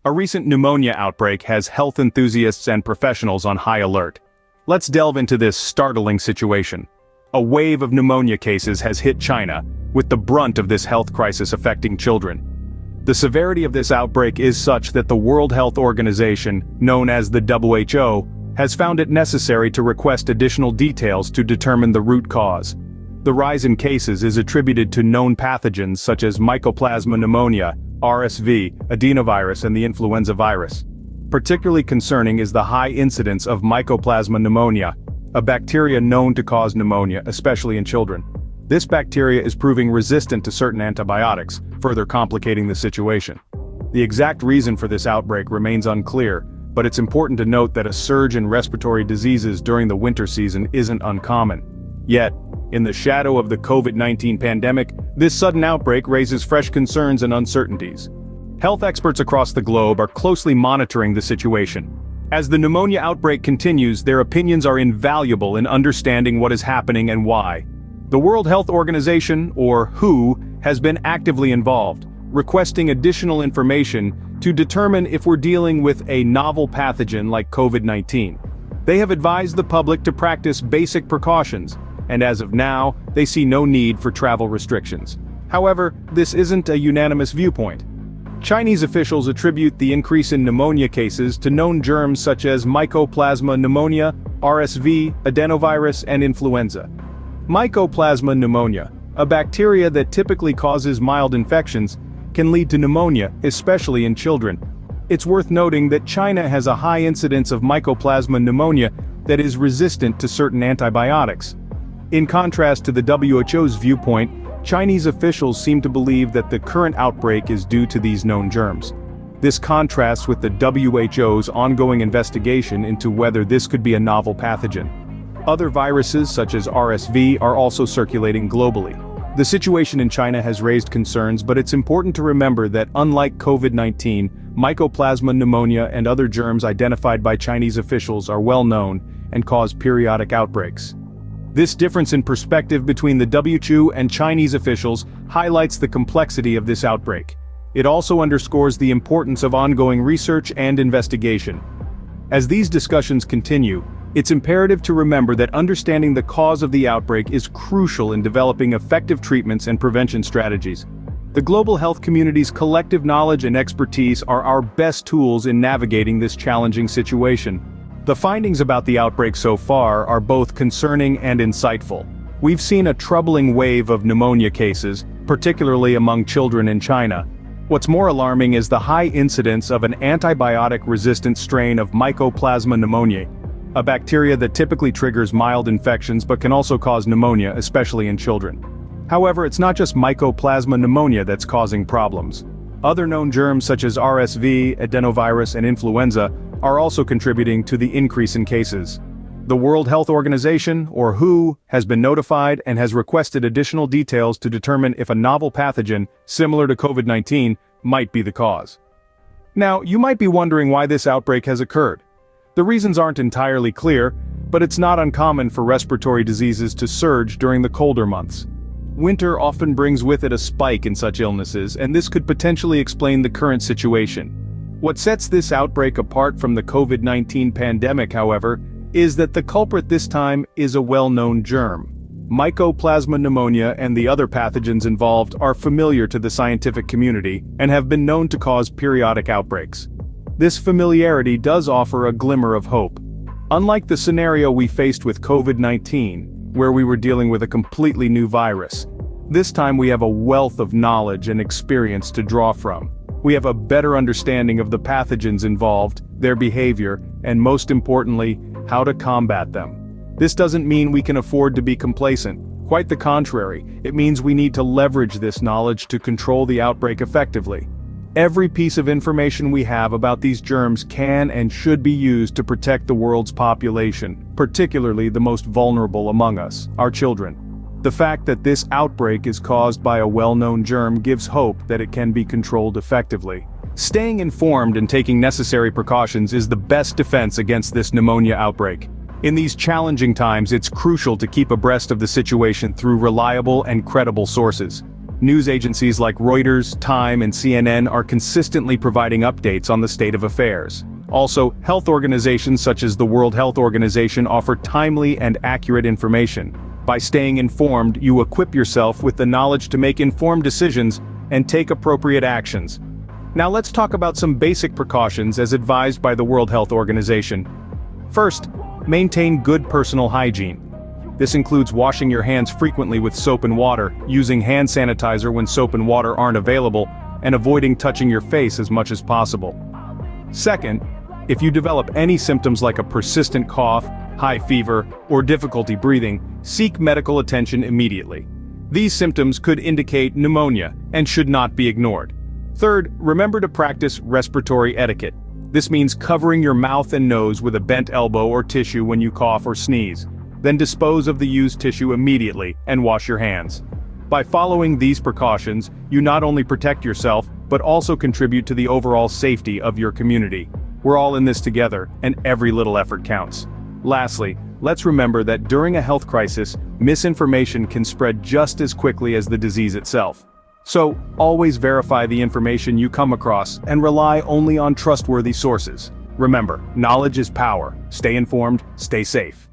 A recent pneumonia outbreak has health enthusiasts and professionals on high alert. Let's delve into this startling situation. A wave of pneumonia cases has hit China, with the brunt of this health crisis affecting children. The severity of this outbreak is such that the World Health Organization, known as the WHO, has found it necessary to request additional details to determine the root cause. The rise in cases is attributed to known pathogens such as Mycoplasma pneumonia, RSV, adenovirus and the influenza virus. Particularly concerning is the high incidence of Mycoplasma pneumonia, a bacteria known to cause pneumonia, especially in children. This bacteria is proving resistant to certain antibiotics, further complicating the situation. The exact reason for this outbreak remains unclear, but it's important to note that a surge in respiratory diseases during the winter season isn't uncommon. Yet, in the shadow of the COVID-19 pandemic, this sudden outbreak raises fresh concerns and uncertainties. Health experts across the globe are closely monitoring the situation. As the pneumonia outbreak continues, their opinions are invaluable in understanding what is happening and why. The World Health Organization, or WHO, has been actively involved, requesting additional information to determine if we're dealing with a novel pathogen like COVID-19. They have advised the public to practice basic precautions, and as of now, they see no need for travel restrictions. However, this isn't a unanimous viewpoint. Chinese officials attribute the increase in pneumonia cases to known germs such as Mycoplasma pneumonia, RSV, adenovirus, and influenza. Mycoplasma pneumonia, a bacteria that typically causes mild infections, can lead to pneumonia, especially in children. It's worth noting that China has a high incidence of Mycoplasma pneumonia that is resistant to certain antibiotics. In contrast to the WHO's viewpoint, Chinese officials seem to believe that the current outbreak is due to these known germs. This contrasts with the WHO's ongoing investigation into whether this could be a novel pathogen. Other viruses such as RSV are also circulating globally. The situation in China has raised concerns, but it's important to remember that unlike COVID-19, Mycoplasma pneumonia and other germs identified by Chinese officials are well known and cause periodic outbreaks. This difference in perspective between the WHO and Chinese officials highlights the complexity of this outbreak. It also underscores the importance of ongoing research and investigation. As these discussions continue, it's imperative to remember that understanding the cause of the outbreak is crucial in developing effective treatments and prevention strategies. The global health community's collective knowledge and expertise are our best tools in navigating this challenging situation. The findings about the outbreak so far are both concerning and insightful. We've seen a troubling wave of pneumonia cases, particularly among children in China. What's more alarming is the high incidence of an antibiotic-resistant strain of Mycoplasma pneumoniae, a bacteria that typically triggers mild infections but can also cause pneumonia, especially in children. However, it's not just Mycoplasma pneumonia that's causing problems. Other known germs such as RSV, adenovirus, and influenza are also contributing to the increase in cases. The World Health Organization, or WHO, has been notified and has requested additional details to determine if a novel pathogen, similar to COVID-19, might be the cause. Now, you might be wondering why this outbreak has occurred. The reasons aren't entirely clear, but it's not uncommon for respiratory diseases to surge during the colder months. Winter often brings with it a spike in such illnesses, and this could potentially explain the current situation. What sets this outbreak apart from the COVID-19 pandemic, however, is that the culprit this time is a well-known germ. Mycoplasma pneumonia and the other pathogens involved are familiar to the scientific community and have been known to cause periodic outbreaks. This familiarity does offer a glimmer of hope. Unlike the scenario we faced with COVID-19, where we were dealing with a completely new virus, this time we have a wealth of knowledge and experience to draw from. We have a better understanding of the pathogens involved, their behavior, and most importantly, how to combat them. This doesn't mean we can afford to be complacent. Quite the contrary, it means we need to leverage this knowledge to control the outbreak effectively. Every piece of information we have about these germs can and should be used to protect the world's population, particularly the most vulnerable among us, our children. The fact that this outbreak is caused by a well-known germ gives hope that it can be controlled effectively. Staying informed and taking necessary precautions is the best defense against this pneumonia outbreak. In these challenging times, it's crucial to keep abreast of the situation through reliable and credible sources. News agencies like Reuters, Time, and CNN are consistently providing updates on the state of affairs. Also, health organizations such as the World Health Organization offer timely and accurate information. By staying informed, you equip yourself with the knowledge to make informed decisions and take appropriate actions. Now let's talk about some basic precautions as advised by the World Health Organization. First, maintain good personal hygiene. This includes washing your hands frequently with soap and water, using hand sanitizer when soap and water aren't available, and avoiding touching your face as much as possible. Second, if you develop any symptoms like a persistent cough, high fever, or difficulty breathing, seek medical attention immediately. These symptoms could indicate pneumonia and should not be ignored. Third, remember to practice respiratory etiquette. This means covering your mouth and nose with a bent elbow or tissue when you cough or sneeze. Then dispose of the used tissue immediately and wash your hands. By following these precautions, you not only protect yourself, but also contribute to the overall safety of your community. We're all in this together, and every little effort counts. Lastly, let's remember that during a health crisis, misinformation can spread just as quickly as the disease itself. So, always verify the information you come across and rely only on trustworthy sources. Remember, knowledge is power. Stay informed, stay safe.